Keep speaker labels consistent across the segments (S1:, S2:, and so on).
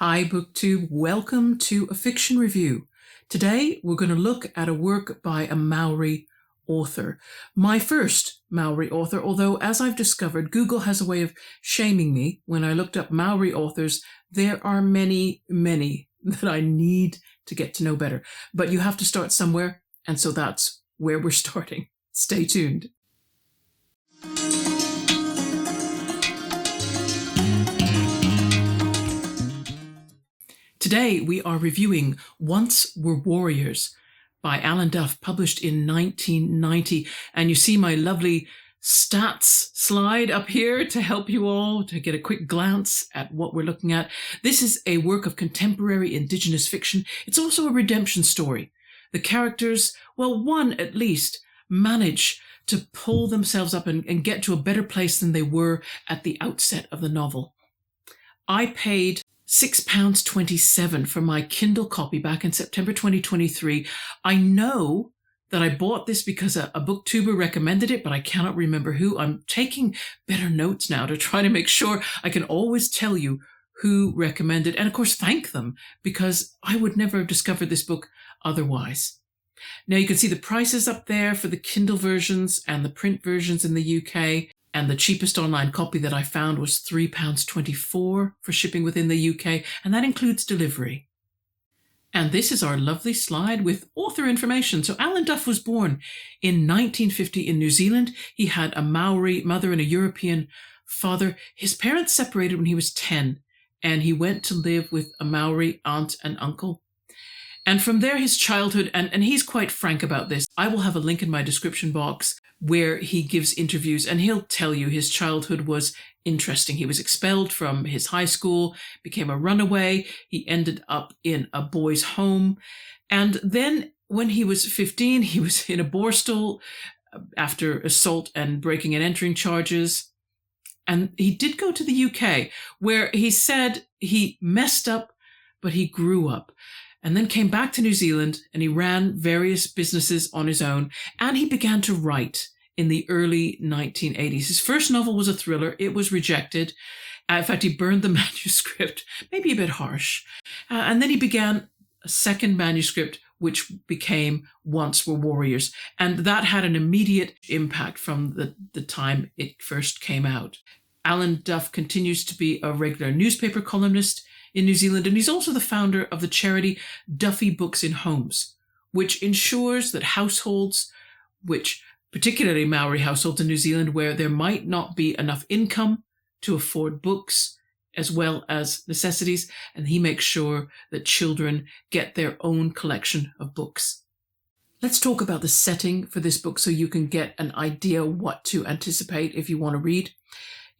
S1: Hi BookTube, welcome to a fiction review. Today we're going to look at a work by a Maori author. My first Maori author, although as I've discovered, Google has a way of shaming me. When I looked up Maori authors, there are many that I need to get to know better. But you have to start somewhere, and so that's where we're starting. Stay tuned. Today we are reviewing Once Were Warriors by Alan Duff, published in 1990. And you see my lovely stats slide up here to help you all to get a quick glance at what we're looking at. This is a work of contemporary Indigenous fiction. It's also a redemption story. The characters, well, one at least, manage to pull themselves up and get to a better place than they were at the outset of the novel. I paid £6.27 for my Kindle copy back in September 2023. I know that I bought this because a booktuber recommended it, but I cannot remember who. I'm taking better notes now to try to make sure I can always tell you who recommended, and of course thank them, because I would never have discovered this book otherwise. Now you can see the prices up there for the Kindle versions and the print versions in the UK. And the cheapest online copy that I found was £3.24 for shipping within the UK, and that includes delivery. And this is our lovely slide with author information. So Alan Duff was born in 1950 in New Zealand. He had a Maori mother and a European father. His parents separated when he was 10, and he went to live with a Maori aunt and uncle. And from there, his childhood, and he's quite frank about this. I will have a link in my description box where he gives interviews, and he'll tell you his childhood was interesting. He was expelled from his high school, became a runaway. He ended up in a boys' home. And then when he was 15, he was in a borstal after assault and breaking and entering charges. And he did go to the UK, where he said he messed up, but he grew up. And then came back to New Zealand, and he ran various businesses on his own, and he began to write in the early 1980s. His first novel was a thriller. It was rejected. In fact, he burned the manuscript, maybe a bit harsh. And then he began a second manuscript, which became Once Were Warriors. And that had an immediate impact from the time it first came out. Alan Duff continues to be a regular newspaper columnist in New Zealand, and he's also the founder of the charity Duffy Books in Homes, which ensures that households, which particularly Maori households in New Zealand, where there might not be enough income to afford books as well as necessities, and he makes sure that children get their own collection of books. Let's talk about the setting for this book so you can get an idea what to anticipate if you want to read.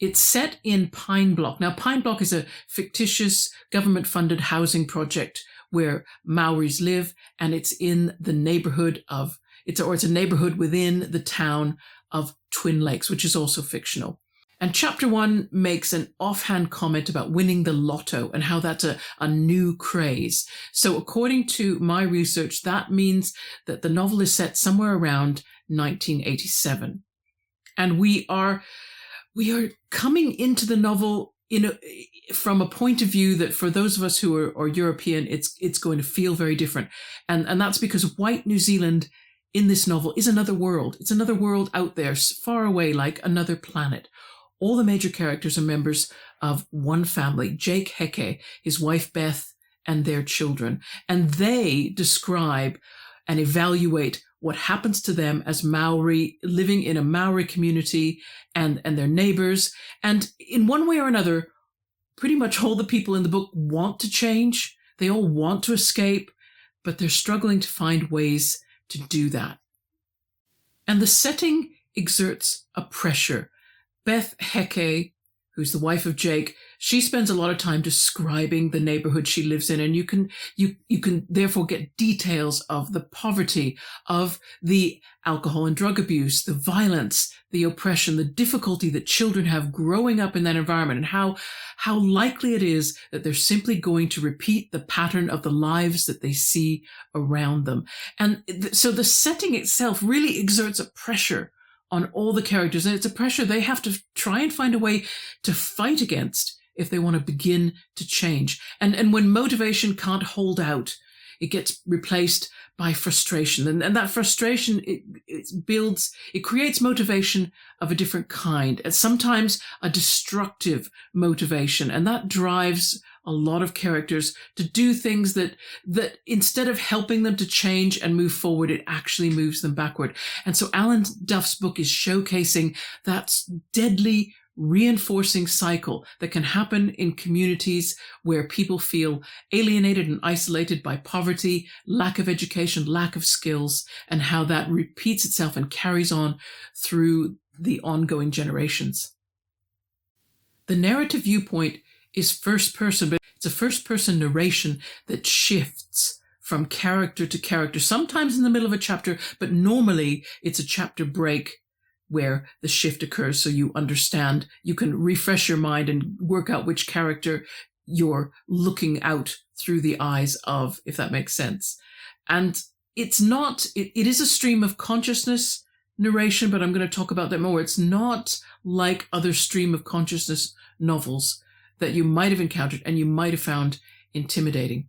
S1: It's set in Pine Block. Now, Pine Block is a fictitious government-funded housing project where Maoris live, and it's in the neighborhood of, it's a neighborhood within the town of Twin Lakes, which is also fictional. And chapter 1 makes an offhand comment about winning the lotto and how that's a new craze. So according to my research, that means that the novel is set somewhere around 1987. And we are coming into the novel from a point of view that for those of us who are European, it's going to feel very different. And that's because white New Zealand in this novel is another world. It's another world out there, far away, like another planet. All the major characters are members of one family, Jake Heke, his wife Beth, and their children. And they describe and evaluate what happens to them as Maori, living in a Maori community and their neighbors. And in one way or another, pretty much all the people in the book want to change. They all want to escape, but they're struggling to find ways to do that. And the setting exerts a pressure. Beth Heke, who's the wife of Jake, she spends a lot of time describing the neighborhood she lives in, and you can therefore get details of the poverty, of the alcohol and drug abuse, the violence, the oppression, the difficulty that children have growing up in that environment, and how likely it is that they're simply going to repeat the pattern of the lives that they see around them. And so the setting itself really exerts a pressure on all the characters, and it's a pressure they have to try and find a way to fight against if they want to begin to change. And when motivation can't hold out, it gets replaced by frustration. And that frustration, it creates motivation of a different kind, and sometimes a destructive motivation. And that drives a lot of characters to do things that instead of helping them to change and move forward, it actually moves them backward. And so Alan Duff's book is showcasing that deadly reinforcing cycle that can happen in communities where people feel alienated and isolated by poverty, lack of education, lack of skills, and how that repeats itself and carries on through the ongoing generations. The narrative viewpoint is first person, but it's a first person narration that shifts from character to character, sometimes in the middle of a chapter, but normally it's a chapter break where the shift occurs, so you understand, you can refresh your mind and work out which character you're looking out through the eyes of, if that makes sense. And it is a stream of consciousness narration, but I'm going to talk about that more. It's not like other stream of consciousness novels that you might have encountered and you might have found intimidating.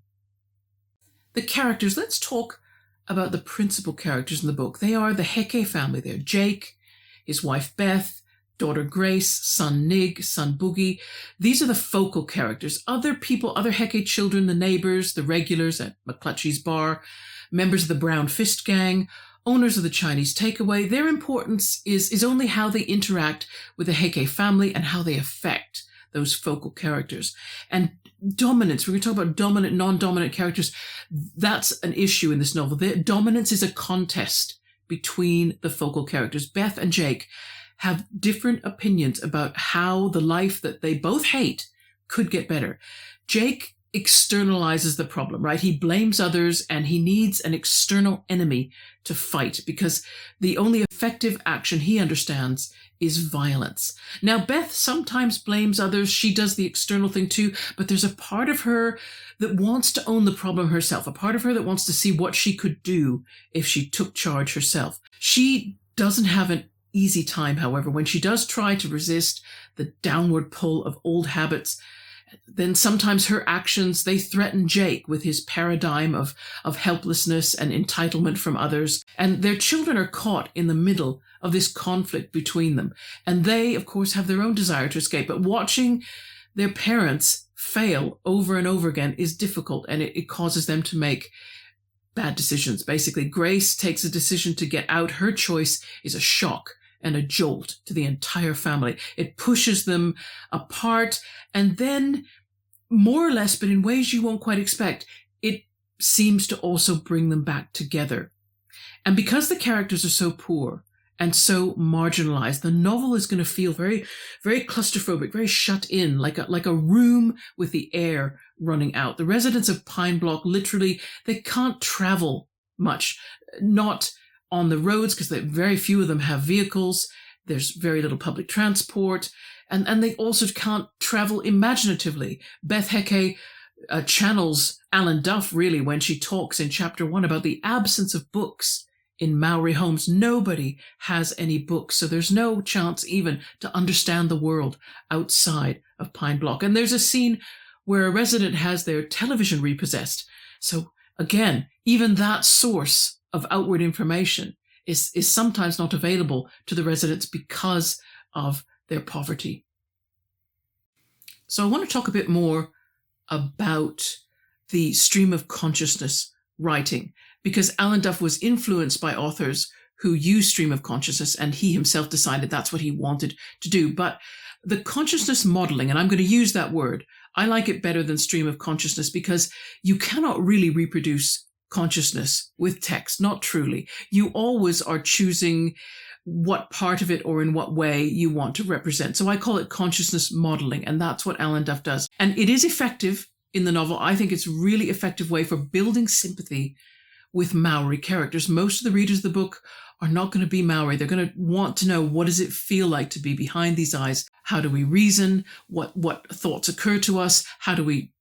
S1: The characters, let's talk about the principal characters in the book. They are the Heke family. They're Jake, his wife Beth, daughter Grace, son Nig, son Boogie. These are the focal characters. Other people, other Heke children, the neighbors, the regulars at McClutchy's bar, members of the Brown Fist Gang, owners of the Chinese Takeaway, their importance is only how they interact with the Heke family and how they affect those focal characters. And dominance, we're going to talk about dominant, non-dominant characters. That's an issue in this novel. Dominance is a contest between the focal characters. Beth and Jake have different opinions about how the life that they both hate could get better. Jake externalizes the problem, right? He blames others and he needs an external enemy to fight because the only effective action he understands is violence. Now, Beth sometimes blames others. She does the external thing too, but there's a part of her that wants to own the problem herself, a part of her that wants to see what she could do if she took charge herself. She doesn't have an easy time, however, when she does try to resist the downward pull of old habits. Then sometimes her actions, they threaten Jake with his paradigm of helplessness and entitlement from others. And their children are caught in the middle of this conflict between them. And they, of course, have their own desire to escape. But watching their parents fail over and over again is difficult, and it causes them to make bad decisions. Basically, Grace takes a decision to get out. Her choice is a shock and a jolt to the entire family. It pushes them apart, and then, more or less, but in ways you won't quite expect, it seems to also bring them back together. And because the characters are so poor and so marginalized, the novel is going to feel very, very claustrophobic, very shut in, like a room with the air running out. The residents of Pine Block, literally, they can't travel much, not on the roads, because very few of them have vehicles. There's very little public transport, and they also can't travel imaginatively. Beth Heke channels Alan Duff, really, when she talks in chapter 1 about the absence of books in Maori homes. Nobody has any books, so there's no chance even to understand the world outside of Pine Block. And there's a scene where a resident has their television repossessed. So again, even that source of outward information is sometimes not available to the residents because of their poverty. So I want to talk a bit more about the stream of consciousness writing, because Alan Duff was influenced by authors who use stream of consciousness, and he himself decided that's what he wanted to do. But the consciousness modeling, and I'm going to use that word, I like it better than stream of consciousness, because you cannot really reproduce consciousness with text, not truly. You always are choosing what part of it or in what way you want to represent. So I call it consciousness modeling, and that's what Alan Duff does. And it is effective in the novel. I think it's a really effective way for building sympathy with Maori characters. Most of the readers of the book are not going to be Maori. They're going to want to know, what does it feel like to be behind these eyes? How do we reason? What thoughts occur to us? How do we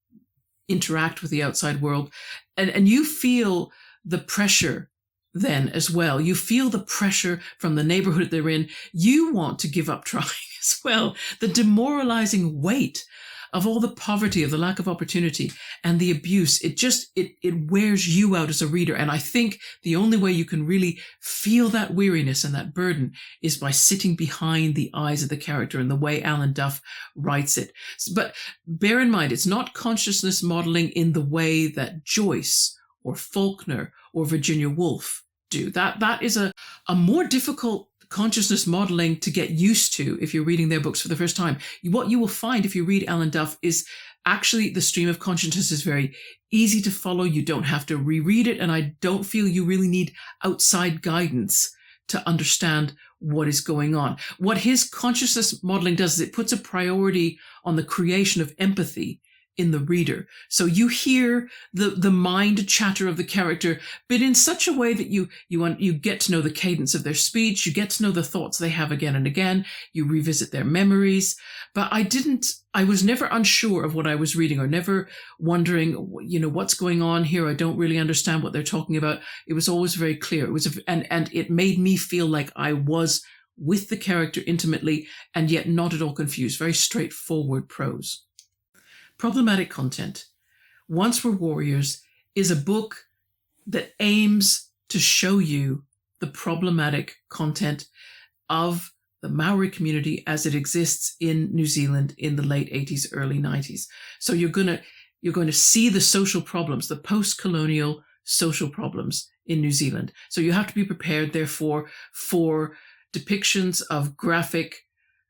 S1: interact with the outside world? And you feel the pressure then as well. You feel the pressure from the neighborhood they're in. You want to give up trying as well. The demoralizing weight of all the poverty, of the lack of opportunity and the abuse. It wears you out as a reader. And I think the only way you can really feel that weariness and that burden is by sitting behind the eyes of the character and the way Alan Duff writes it. But bear in mind, it's not consciousness modeling in the way that Joyce or Faulkner or Virginia Woolf do. That is a more difficult consciousness modeling to get used to if you're reading their books for the first time. What you will find if you read Alan Duff is actually the stream of consciousness is very easy to follow. You don't have to reread it, and I don't feel you really need outside guidance to understand what is going on. What his consciousness modeling does is it puts a priority on the creation of empathy in the reader. So you hear the mind chatter of the character, but in such a way that you get to know the cadence of their speech, you get to know the thoughts they have again and again, you revisit their memories. But I was never unsure of what I was reading, or never wondering, what's going on here? I don't really understand what they're talking about. It was always very clear. It was, and it made me feel like I was with the character intimately, and yet not at all confused. Very straightforward prose. Problematic Content. Once Were Warriors is a book that aims to show you the problematic content of the Maori community as it exists in New Zealand in the late 80s, early 90s. So you're going to see the social problems, the post-colonial social problems in New Zealand. So you have to be prepared, therefore, for depictions of graphic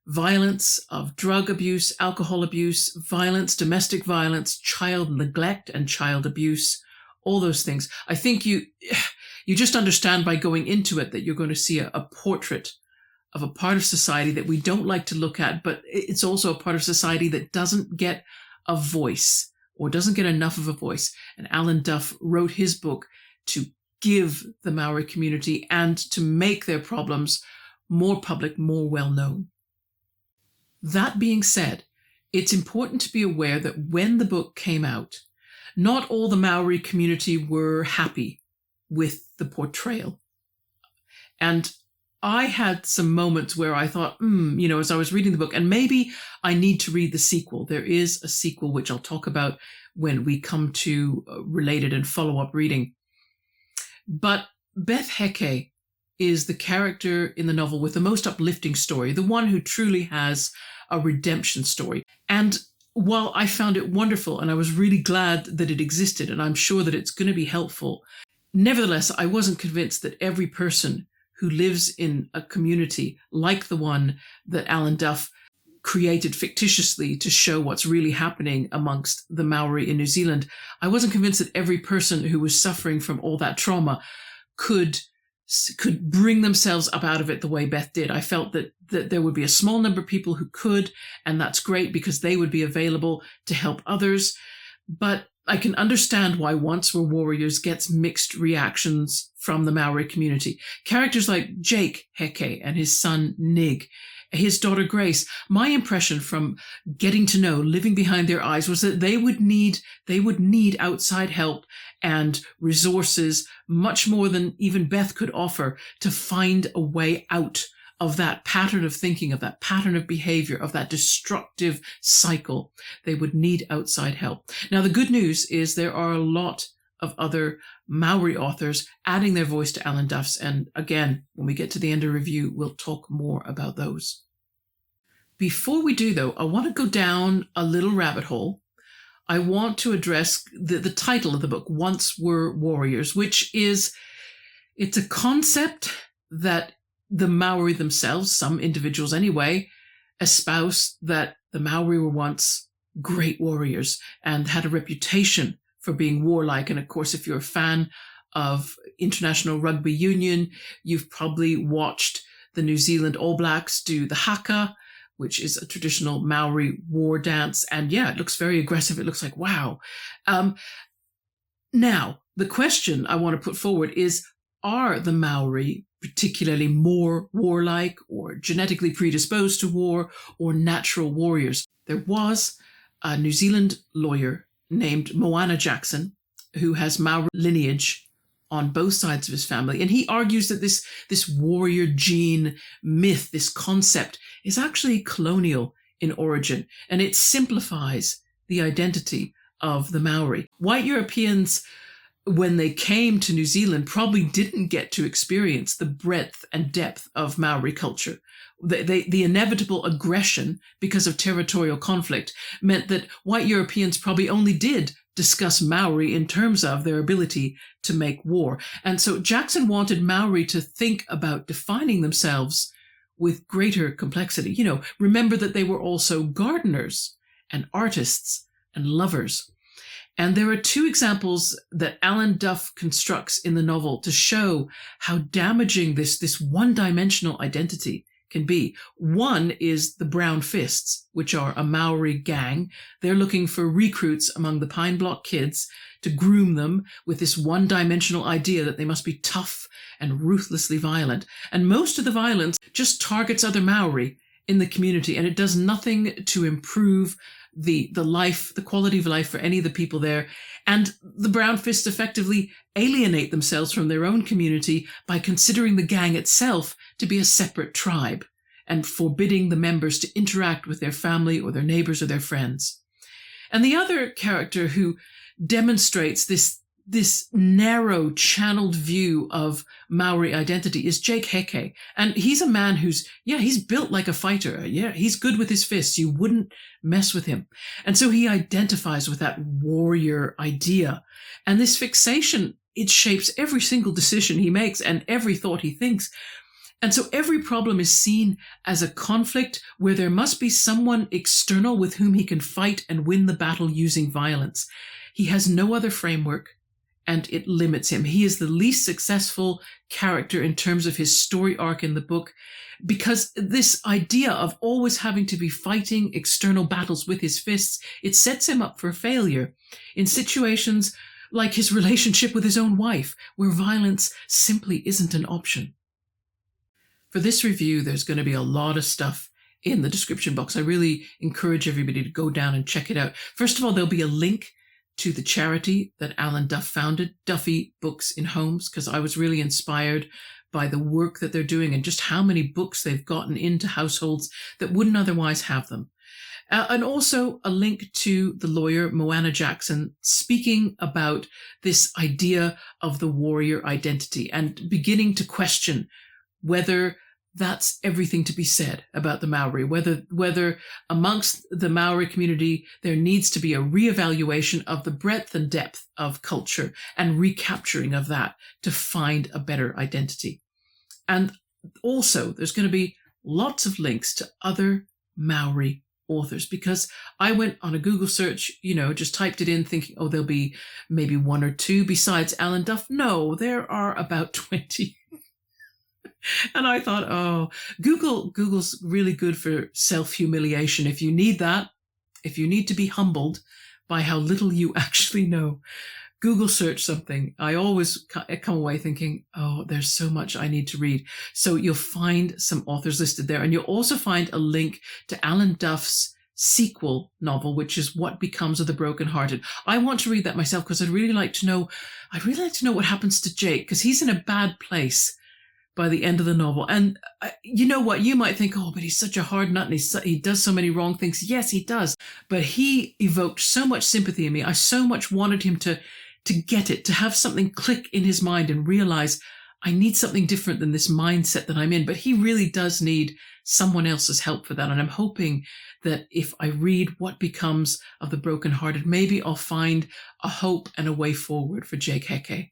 S1: violence, of drug abuse, alcohol abuse, violence, domestic violence, child neglect and child abuse, all those things. I think you just understand by going into it that you're going to see a portrait of a part of society that we don't like to look at, but it's also a part of society that doesn't get a voice, or doesn't get enough of a voice. And Alan Duff wrote his book to give the Maori community and to make their problems more public, more well known. That being said, it's important to be aware that when the book came out, not all the Maori community were happy with the portrayal. And I had some moments where I thought, as I was reading the book, and maybe I need to read the sequel. There is a sequel, which I'll talk about when we come to related and follow-up reading. But Beth Heke is the character in the novel with the most uplifting story, the one who truly has a redemption story. And while I found it wonderful and I was really glad that it existed, and I'm sure that it's going to be helpful, nevertheless, I wasn't convinced that every person who lives in a community like the one that Alan Duff created fictitiously to show what's really happening amongst the Maori in New Zealand, I wasn't convinced that every person who was suffering from all that trauma could bring themselves up out of it the way Beth did. I felt that there would be a small number of people who could, and that's great because they would be available to help others. But I can understand why Once Were Warriors gets mixed reactions from the Maori community. Characters like Jake Heke and his son Nig, his daughter Grace, my impression from getting to know, living behind their eyes, was that they would need outside help and resources much more than even Beth could offer to find a way out of that pattern of thinking, of that pattern of behavior, of that destructive cycle. They would need outside help. Now, the good news is there are a lot of other Maori authors adding their voice to Alan Duff's. And again, when we get to the end of review, we'll talk more about those. Before we do, though, I want to go down a little rabbit hole. I want to address the title of the book, Once Were Warriors, which is, it's a concept that the Maori themselves, some individuals anyway, espouse that the Maori were once great warriors and had a reputation for being warlike. And of course, if you're a fan of International Rugby Union, you've probably watched the New Zealand All Blacks do the haka, which is a traditional Maori war dance. And yeah, it looks very aggressive. It looks like, wow. Now, the question I want to put forward is, are the Maori particularly more warlike or genetically predisposed to war or natural warriors? There was a New Zealand lawyer named Moana Jackson who has Maori lineage on both sides of his family. And he argues that this warrior gene myth, this concept, is actually colonial in origin, and it simplifies the identity of the Maori. White Europeans, when they came to New Zealand, probably didn't get to experience the breadth and depth of Maori culture. The inevitable aggression because of territorial conflict meant that white Europeans probably only did discuss Maori in terms of their ability to make war. And so Jackson wanted Maori to think about defining themselves with greater complexity. Remember that they were also gardeners and artists and lovers. And there are two examples that Alan Duff constructs in the novel to show how damaging this one-dimensional identity can be. One is the Brown Fists, which are a Maori gang. They're looking for recruits among the Pine Block kids to groom them with this one-dimensional idea that they must be tough and ruthlessly violent. And most of the violence just targets other Maori in the community, and it does nothing to improve the quality of life for any of the people there. And the Brown Fists effectively alienate themselves from their own community by considering the gang itself to be a separate tribe and forbidding the members to interact with their family or their neighbors or their friends. And the other character who demonstrates this narrow channeled view of Maori identity is Jake Heke. And he's a man he's built like a fighter. Yeah, he's good with his fists. You wouldn't mess with him. And so he identifies with that warrior idea. And this fixation, it shapes every single decision he makes and every thought he thinks. And so every problem is seen as a conflict where there must be someone external with whom he can fight and win the battle using violence. He has no other framework, and it limits him. He is the least successful character in terms of his story arc in the book, because this idea of always having to be fighting external battles with his fists, it sets him up for failure in situations like his relationship with his own wife, where violence simply isn't an option. For this review, there's going to be a lot of stuff in the description box. I really encourage everybody to go down and check it out. First of all, there'll be a link to the charity that Alan Duff founded, Duffy Books in Homes, because I was really inspired by the work that they're doing and just how many books they've gotten into households that wouldn't otherwise have them. And also a link to the lawyer, Moana Jackson, speaking about this idea of the warrior identity and beginning to question whether that's everything to be said about the Maori, whether amongst the Maori community there needs to be a reevaluation of the breadth and depth of culture and recapturing of that to find a better identity. And also there's going to be lots of links to other Maori authors, because I went on a Google search, just typed it in thinking, there'll be maybe one or two besides Alan Duff. No, there are about 20. And I thought, Google's really good for self-humiliation. If you need that, if you need to be humbled by how little you actually know, Google search something. I always come away thinking, there's so much I need to read. So you'll find some authors listed there. And you'll also find a link to Alan Duff's sequel novel, which is What Becomes of the Brokenhearted. I want to read that myself because I'd really like to know what happens to Jake, because he's in a bad place by the end of the novel. And you know what? You might think, but he's such a hard nut and he does so many wrong things. Yes, he does. But he evoked so much sympathy in me. I so much wanted him to get it, to have something click in his mind and realize I need something different than this mindset that I'm in. But he really does need someone else's help for that. And I'm hoping that if I read What Becomes of the Brokenhearted, maybe I'll find a hope and a way forward for Jake Heke.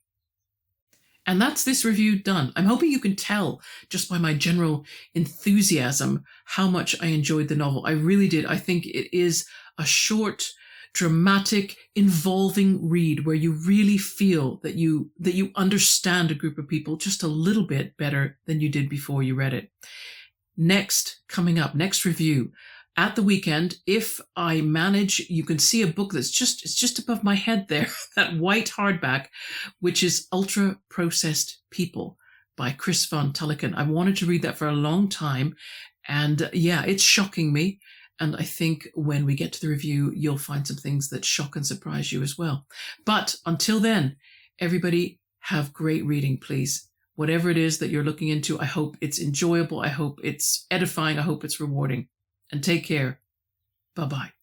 S1: And that's this review done. I'm hoping you can tell just by my general enthusiasm how much I enjoyed the novel. I really did. I think it is a short, dramatic, involving read where you really feel that you understand a group of people just a little bit better than you did before you read it. Next review. At the weekend, if I manage, you can see a book it's just above my head there, that white hardback, which is Ultra Processed People by Chris von Tulliken. I wanted to read that for a long time, and it's shocking me. And I think when we get to the review, you'll find some things that shock and surprise you as well. But until then, everybody have great reading, please. Whatever it is that you're looking into, I hope it's enjoyable. I hope it's edifying. I hope it's rewarding. And take care. Bye-bye.